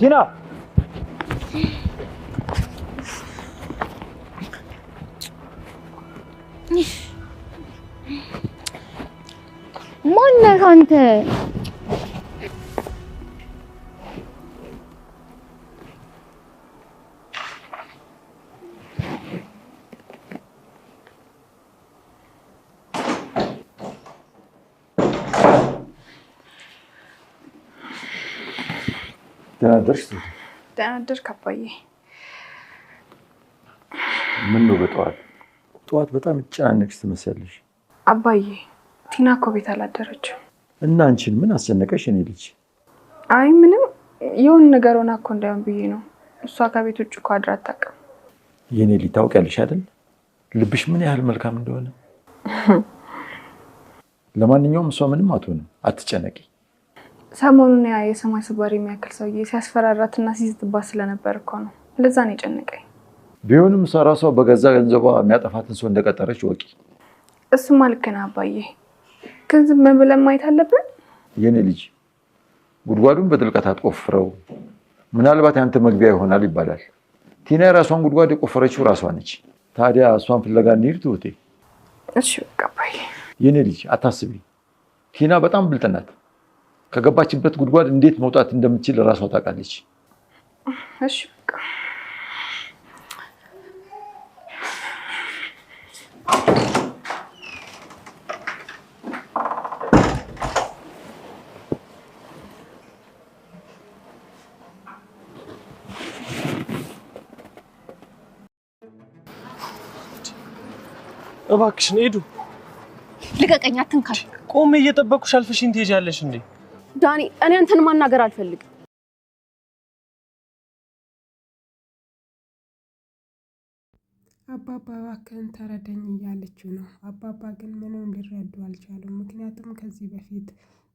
ቲና ማነህ አንተ? ደህና አደርክ አባዬ? ምን ነው ጠዋት በጣም ጫነቅሽ ትመስያለሽ። አባዬ ቲና እኮ ቤት አላደረችም። እና አንቺን ምን አስጨነቀሽ የኔ ልጅ? አይ ምንም የሆነ ነገር ሆና እኮ እንዳይሆን ብዬ ነው። እሷ ከቤት ውጭ እኮ አድራ አታውቅም። የኔ ልጅ ታውቂያለሽ አይደል ልብሽ ምን ያህል መልካም እንደሆነ። ለማንኛውም እሷ ምንም አትሆንም፣ አትጨነቂ። ሰሞኑን ያ የሰማይ ስባሪ የሚያክል ሰውዬ ሲያስፈራራትና ሲዝትባት ስለነበር እኮ ነው። ለዛ ነው የጨነቀኝ። ቢሆንም እሷ ራሷ በገዛ ገንዘቧ የሚያጠፋትን ሰው እንደቀጠረች ወቂ። እሱማ ልክ ነህ አባዬ፣ ግን ዝም ብለን ማየት አለብን። የኔ ልጅ ጉድጓዱን በጥልቀት አትቆፍረው፣ ምናልባት ያንተ መግቢያ ይሆናል ይባላል። ቲና የራሷን ጉድጓድ የቆፈረችው ራሷ ነች። ታዲያ እሷን ፍለጋ እንሂድ ትሁቴ። እሺ በቃ አባዬ። የኔ ልጅ አታስቢ፣ ቲና በጣም ብልጥ ናት። ከገባችበት ጉድጓድ እንዴት መውጣት እንደምትችል ራሷ ታውቃለች። እሺ በቃ እባክሽን ሄዱ። ልቀቀኝ፣ አትንካኝ። ቆሜ እየጠበኩሽ አልፈሽኝ ትሄጃለሽ እንዴ? ዳኒ፣ እኔ አንተን ማናገር አልፈልግም። አባባ እባክህን ተረዳኝ እያለችው ነው። አባባ ግን ምንም ሊረዱ አልቻሉም። ምክንያቱም ከዚህ በፊት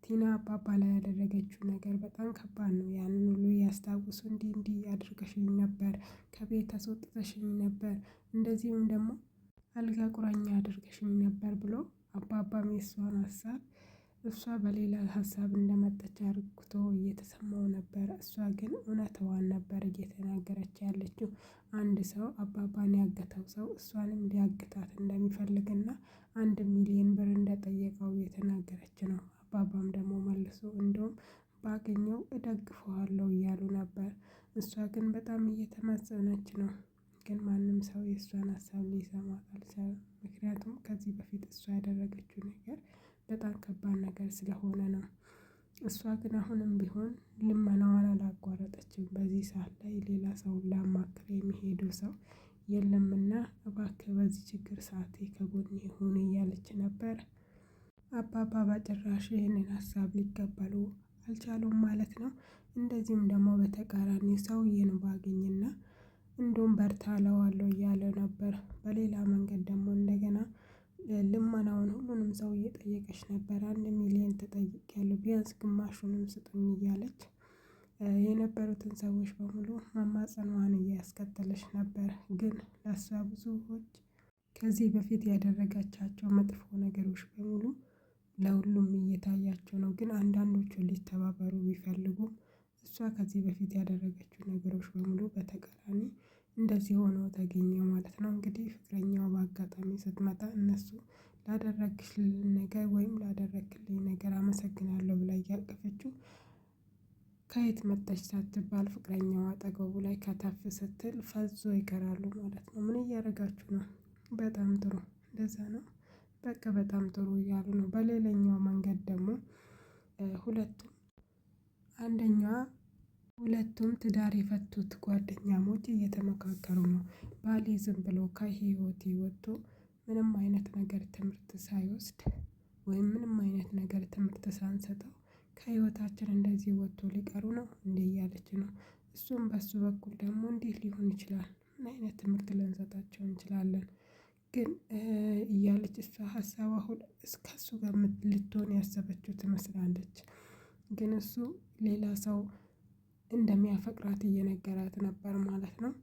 ቲና አባባ ላይ ያደረገችው ነገር በጣም ከባድ ነው። ያንን ሁሉ ያስታውሱ። እንዲህ አድርገሽኝ ነበር፣ ከቤት አስወጥተሽኝ ነበር፣ እንደዚሁም ደግሞ አልጋ ቁራኛ አድርገሽኝ ነበር ብሎ አባባም የሷን ሀሳብ እሷ በሌላ ሀሳብ እንደመጣች አርግቶ እየተሰማው ነበር። እሷ ግን እውነታዋን ነበር እየተናገረች ያለችው። አንድ ሰው አባባን ያገተው ሰው እሷንም ሊያግታት እንደሚፈልግና 1,000,000 ብር እንደጠየቀው እየተናገረች ነው። አባባም ደግሞ መልሶ እንደውም ባገኘው እደግፈዋለሁ እያሉ ነበር። እሷ ግን በጣም እየተማጸነች ነው። ግን ማንም ሰው የእሷን ሀሳብ ሊሰማት አልቻለም። ምክንያቱም ከዚህ በፊት እሷ ያደረገችው ነገር በጣም ከባድ ነገር ስለሆነ ነው። እሷ ግን አሁንም ቢሆን ልመናዋን አላቋረጠችም። በዚህ ሰዓት ላይ ሌላ ሰው ላማክር የሚሄዱ ሰው የለምና እባክህ በዚህ ችግር ሰዓቴ ከጎኔ ሁን እያለች ነበር። አባባ በጭራሽ ይህንን ሀሳብ ሊቀበሉ አልቻሉም ማለት ነው። እንደዚሁም ደግሞ በተቃራኒ ሰውዬን ባገኝና እንደውም በርታ እለዋለሁ እያለ ነበር። በሌላ መንገድ ደግሞ እንደገና ልመናውን ሁሉንም ሰው እየጠየቀች ነበር። 1,000,000 ተጠይቄያለሁ፣ ቢያንስ ግማሹንም ስጡኝ እያለች የነበሩትን ሰዎች በሙሉ መማጸኗን እያስከተለች ነበር። ግን ለእሷ ብዙዎች ከዚህ በፊት ያደረጋቻቸው መጥፎ ነገሮች በሙሉ ለሁሉም እየታያቸው ነው። ግን አንዳንዶቹ ሊተባበሩ ቢፈልጉም እሷ ከዚህ በፊት ያደረገችው ነገሮች በሙሉ በተቃራኒ እንደዚህ ሆኖ ተገኘው ማለት ነው። እንግዲህ ፍቅረኛው በአጋጣሚ ስትመጣ እነሱ ላደረግሽልኝ ነገር ወይም ላደረግልኝ ነገር አመሰግናለሁ ብላ እያቀፈችው ከየት መጣች ሳትባል ፍቅረኛው አጠገቡ ላይ ከተፍ ስትል ፈዞ ይቀራሉ ማለት ነው። ምን እያደረጋችሁ ነው? በጣም ጥሩ፣ እንደዛ ነው በቃ በጣም ጥሩ እያሉ ነው። በሌላኛው መንገድ ደግሞ ሁለቱም ትዳር የፈቱት ጓደኛሞች እየተመካከሩ ነው። ባሌ ዝም ብሎ ከህይወቴ ወጥቶ ምንም አይነት ነገር ትምህርት ሳይወስድ ወይም ምንም አይነት ነገር ትምህርት ሳንሰጠው ከህይወታችን እንደዚህ ወጥቶ ሊቀሩ ነው እንዴ እያለች ነው። እሱም በሱ በኩል ደግሞ እንዲህ ሊሆን ይችላል፣ ምን አይነት ትምህርት ልንሰጣቸው እንችላለን ግን እያለች እሷ ሀሳብ አሁን እስከሱ ጋር ልትሆን ያሰበችው ትመስላለች። ግን እሱ ሌላ ሰው እንደሚያፈቅራት እየነገራት ነበር ማለት ነው።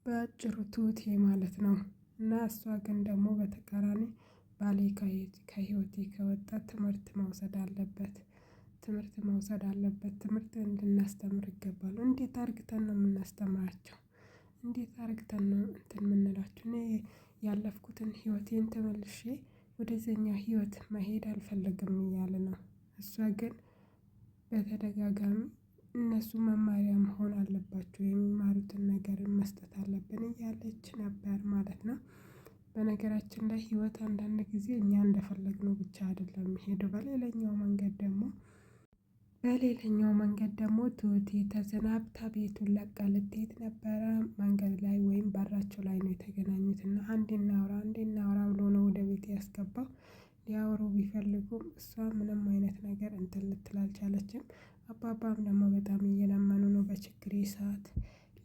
በአጭሩ ትሁቴ ማለት ነው። እና እሷ ግን ደግሞ በተቃራኒ ባሌ ከህይወቴ ከወጣ ትምህርት መውሰድ አለበት፣ ትምህርት መውሰድ አለበት። ትምህርት እንድናስተምር ይገባል። እንዴት አርግተን ነው የምናስተምራቸው? እንዴት አርግተን ነው እንትን የምንላቸው? እኔ ያለፍኩትን ህይወቴን ተመልሼ ወደዚህኛው ህይወት መሄድ አልፈለግም እያለ ነው። እሷ ግን በተደጋጋሚ እነሱ መማሪያ መሆን አለባቸው፣ የሚማሩትን ነገር መስጠት አለብን እያለች ነበር ማለት ነው። በነገራችን ላይ ህይወት አንዳንድ ጊዜ እኛ እንደፈለግነው ብቻ አይደለም የሚሄደው። በሌላኛው መንገድ ደግሞ ትሁቴ ተዘናብታ ቤቱን ለቃ ልትሄድ ነበረ። መንገድ ላይ ወይም በራቸው ላይ ነው የተገናኙት እና አንዴ እናውራ ብሎ ነው ወደ ቤት ያስገባው። ሊያወሩ ቢፈልጉም እሷ ምንም አይነት ነገር እንትን ልትል አልቻለችም። አባባም ደግሞ በጣም እየለመኑ ነው። በችግሬ ሰዓት፣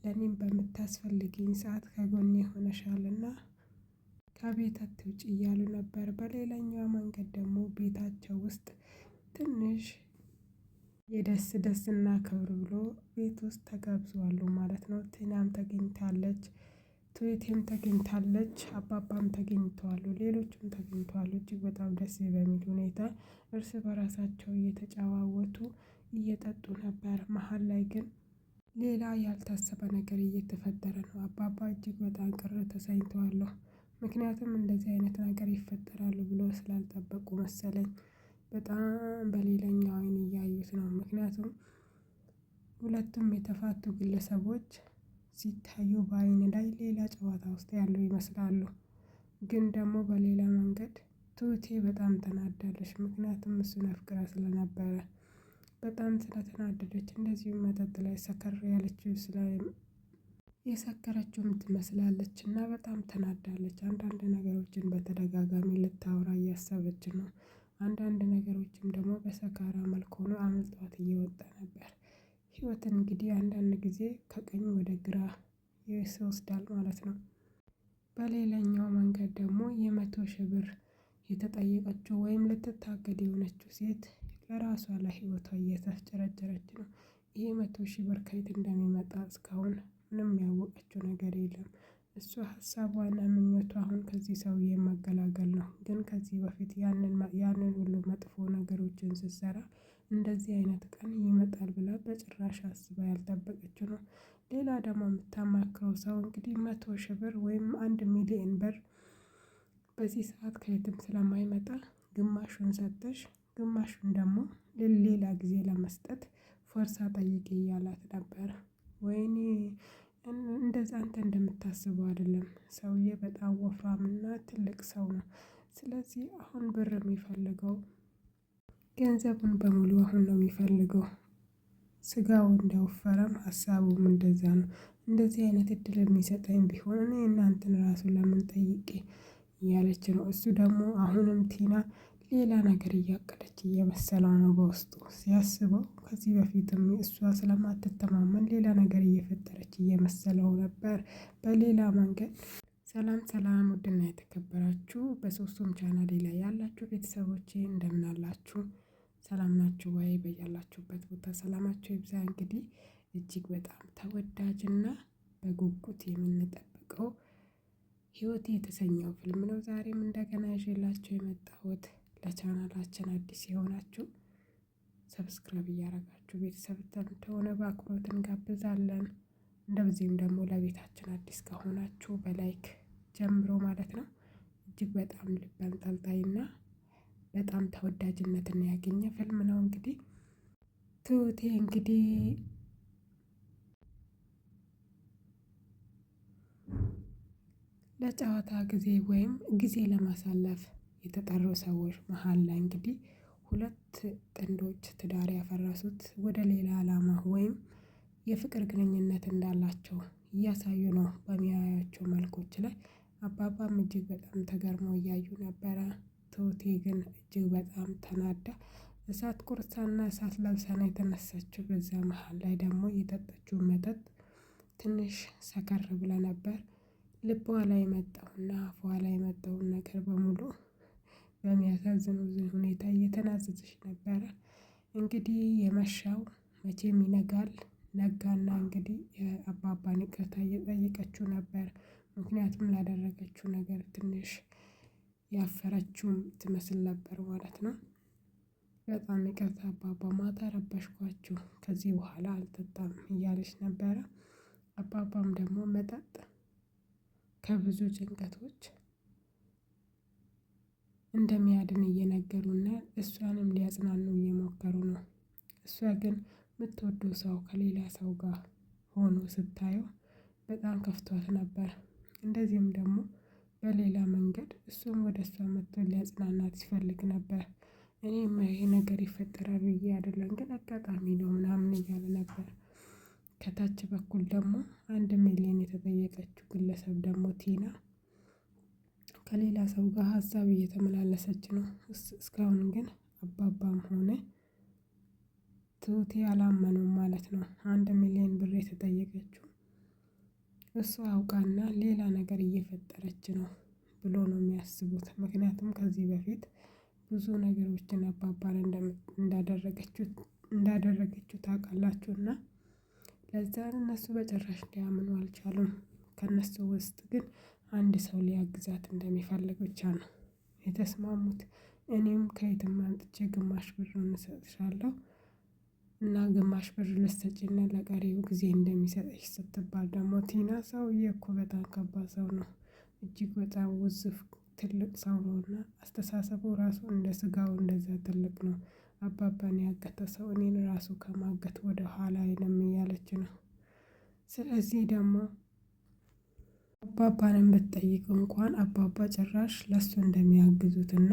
ለእኔም በምታስፈልጊኝ ሰዓት ከጎኔ ሆነሻልና ከቤት አትውጪ እያሉ ነበር። በሌላኛው መንገድ ደግሞ ቤታቸው ውስጥ ትንሽ የደስ እናክብር ብሎ ቤት ውስጥ ተጋብዘዋል ማለት ነው። ቲናም ተገኝታለች፣ ትሁቴም ተገኝታለች፣ አባባም ተገኝተዋል፣ ሌሎችም ተገኝተዋል። እጅግ በጣም ደስ በሚል ሁኔታ እርስ በራሳቸው እየተጨዋወቱ እየጠጡ ነበር። መሀል ላይ ግን ሌላ ያልታሰበ ነገር እየተፈጠረ ነው። አባባ እጅግ በጣም ቅር ተሰኝተዋል። ምክንያቱም እንደዚህ አይነት ነገር ይፈጠራሉ ብሎ ስላልጠበቁ መሰለኝ። በጣም በሌላኛው አይን እያዩት ነው። ምክንያቱም ሁለቱም የተፋቱ ግለሰቦች ሲታዩ በአይን ላይ ሌላ ጨዋታ ውስጥ ያሉ ይመስላሉ። ግን ደግሞ በሌላ መንገድ ትሁቴ በጣም ተናዳለች። ምክንያቱም እሱን አፍቅራ ስለነበረ በጣም ስለተናደደች፣ እንደዚሁም መጠጥ ላይ ሰከር ያለችው የሰከረችውም ትመስላለች እና በጣም ተናዳለች። አንዳንድ ነገሮችን በተደጋጋሚ ልታወራ እያሰበች ነው። አንዳንድ ነገሮችም ደግሞ በሰካራ መልክ ሆኖ አምልጧት እየወጣ ነበር። ህይወትን እንግዲህ አንዳንድ ጊዜ ከቀኝ ወደ ግራ ይወስዳል ማለት ነው። በሌላኛው መንገድ ደግሞ 100,000 ብር የተጠየቀችው ወይም ልትታገድ የሆነችው ሴት ለራሷ ለህይወቷ እየተፍጨረጨረች ነው። ይህ 100,000 ብር ከየት እንደሚመጣ እስካሁን ምንም ያወቀችው ነገር የለም። እሷ ሀሳቧና ምኞቷ አሁን ከዚህ ሰውዬ መገላገል ነው። ግን ከዚህ በፊት ያንን ሁሉ መጥፎ ነገሮችን ስትሰራ እንደዚህ አይነት ቀን ይመጣል ብላ በጭራሽ አስባ ያልጠበቀችው ነው። ሌላ ደግሞ የምታማክረው ሰው እንግዲህ 100,000 ብር ወይም 1,000,000 ብር በዚህ ሰዓት ከየትም ስለማይመጣ ግማሹን ሰጠሽ፣ ግማሹን ደግሞ ሌላ ጊዜ ለመስጠት ፎርሳ ጠይቂ እያላት ነበር። ወይኔ እንደዛ አንተ እንደምታስበው አይደለም። ሰውዬ በጣም ወፍራምና ትልቅ ሰው ነው። ስለዚህ አሁን ብር የሚፈልገው ገንዘቡን በሙሉ አሁን ነው የሚፈልገው። ስጋው እንደወፈረም ሀሳቡም እንደዛ ነው። እንደዚህ አይነት እድል የሚሰጠኝ ቢሆን እኔ እናንተን ራሱ ለምን ጠይቄ እያለች ነው። እሱ ደግሞ አሁንም ቲና ሌላ ነገር እያቀደች እየመሰለው ነው። በውስጡ ሲያስበው ከዚህ በፊትም እሷ ስለማትተማመን ሌላ ነገር እየፈጠረች እየመሰለው ነበር። በሌላ መንገድ ሰላም ሰላም፣ ውድና የተከበራችሁ በሶስቱም ቻናሌ ላይ ያላችሁ ቤተሰቦቼ እንደምን አላችሁ? ሰላም ናችሁ ወይ? በያላችሁበት ቦታ ሰላማችሁ ይብዛ። እንግዲህ እጅግ በጣም ተወዳጅና በጉጉት የምንጠብቀው ህይወቴ የተሰኘው ፊልም ነው ዛሬም እንደገና ይዤላችሁ የመጣሁት። ለቻናላችን አዲስ የሆናችሁ ሰብስክራይብ እያደረጋችሁ ቤተሰብ እንደሆነ በአክብሮት እንጋብዛለን። እንደዚህም ደግሞ ለቤታችን አዲስ ከሆናችሁ በላይክ ጀምሮ ማለት ነው። እጅግ በጣም ልብ አንጠልጣይና በጣም ተወዳጅነትን ያገኘ ፊልም ነው። እንግዲህ ትሁቴ እንግዲህ ለጨዋታ ጊዜ ወይም ጊዜ ለማሳለፍ የተጠሩ ሰዎች መሀል ላይ እንግዲህ ሁለት ጥንዶች ትዳር ያፈረሱት ወደ ሌላ ዓላማ ወይም የፍቅር ግንኙነት እንዳላቸው እያሳዩ ነው በሚያያቸው መልኮች ላይ። አባባም እጅግ በጣም ተገርሞ እያዩ ነበረ። ትሁቴ ግን እጅግ በጣም ተናዳ እሳት ቁርሳና እሳት ለብሳ ነው የተነሳችው። በዛ መሀል ላይ ደግሞ የጠጣችው መጠጥ ትንሽ ሰከር ብላ ነበር። ልቧ ላይ የመጣውና አፏ ላይ የመጣውን ነገር በሙሉ በሚያሳዝን ሁኔታ እየተናዘዘች ነበረ። እንግዲህ የመሻው መቼም ይነጋል። ነጋና እንግዲህ የአባባን ይቅርታ እየጠየቀችው ነበር። ምክንያቱም ላደረገችው ነገር ትንሽ ያፈረችውም ትመስል ነበር ማለት ነው። በጣም ይቅርታ አባባ ማታ ረበሽኳችሁ፣ ከዚህ በኋላ አልጠጣም እያለች ነበረ። አባባም ደግሞ መጠጥ ከብዙ ጭንቀቶች እንደሚያድን እየነገሩና እሷንም ሊያጽናኑ እየሞከሩ ነው። እሷ ግን የምትወደው ሰው ከሌላ ሰው ጋር ሆኖ ስታየው በጣም ከፍቷት ነበር። እንደዚህም ደግሞ በሌላ መንገድ እሱም ወደ እሷ መጥቶ ሊያጽናናት ሲፈልግ ነበር። እኔም ይሄ ነገር ይፈጠራል ብዬ አይደለም ግን አጋጣሚ ነው ምናምን እያለ ነበር። ከታች በኩል ደግሞ 1 ሚሊዮን የተጠየቀችው ግለሰብ ደግሞ ቲና ከሌላ ሰው ጋር ሀሳብ እየተመላለሰች ነው። እስካሁን ግን አባባም ሆነ ትሁቴ አላመኑም ማለት ነው። 1 ሚሊዮን ብር የተጠየቀችው እሱ አውቃና ሌላ ነገር እየፈጠረች ነው ብሎ ነው የሚያስቡት። ምክንያቱም ከዚህ በፊት ብዙ ነገሮችን አባባን እንዳደረገችው ታውቃላችሁና ለዛ እነሱ በጭራሽ ሊያምኑ አልቻሉም። ከነሱ ውስጥ ግን አንድ ሰው ሊያግዛት እንደሚፈልግ ብቻ ነው የተስማሙት። እኔም ከየትም አምጥቼ ግማሽ ብር እንሰጥሻለሁ እና ግማሽ ብር ልትሰጪና ለቀሪው ጊዜ እንደሚሰጥሽ ስትባል ደግሞ ቲና ሰውዬ እኮ በጣም ከባድ ሰው ነው፣ እጅግ በጣም ውዝፍ ትልቅ ሰው ነውና አስተሳሰቡ ራሱ እንደ ስጋው እንደዛ ትልቅ ነው። አባባን ያገተ ሰው እኔን ራሱ ከማገት ወደ ኋላ አይልም እያለች ነው። ስለዚህ ደግሞ አባባንም ብትጠይቅ እንኳን አባባ ጭራሽ ለሱ እንደሚያግዙትና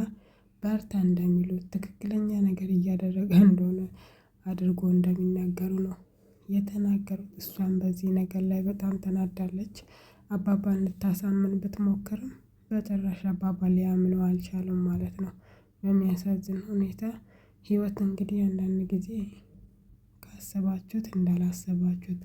በርታ እንደሚሉት ትክክለኛ ነገር እያደረገ እንደሆነ አድርጎ እንደሚናገሩ ነው የተናገሩት። እሷን በዚህ ነገር ላይ በጣም ተናዳለች። አባባን ልታሳምን ብትሞክርም በጭራሽ አባባ ሊያምነው አልቻሉም ማለት ነው። በሚያሳዝን ሁኔታ ህይወት እንግዲህ አንዳንድ ጊዜ ካሰባችሁት እንዳላሰባችሁት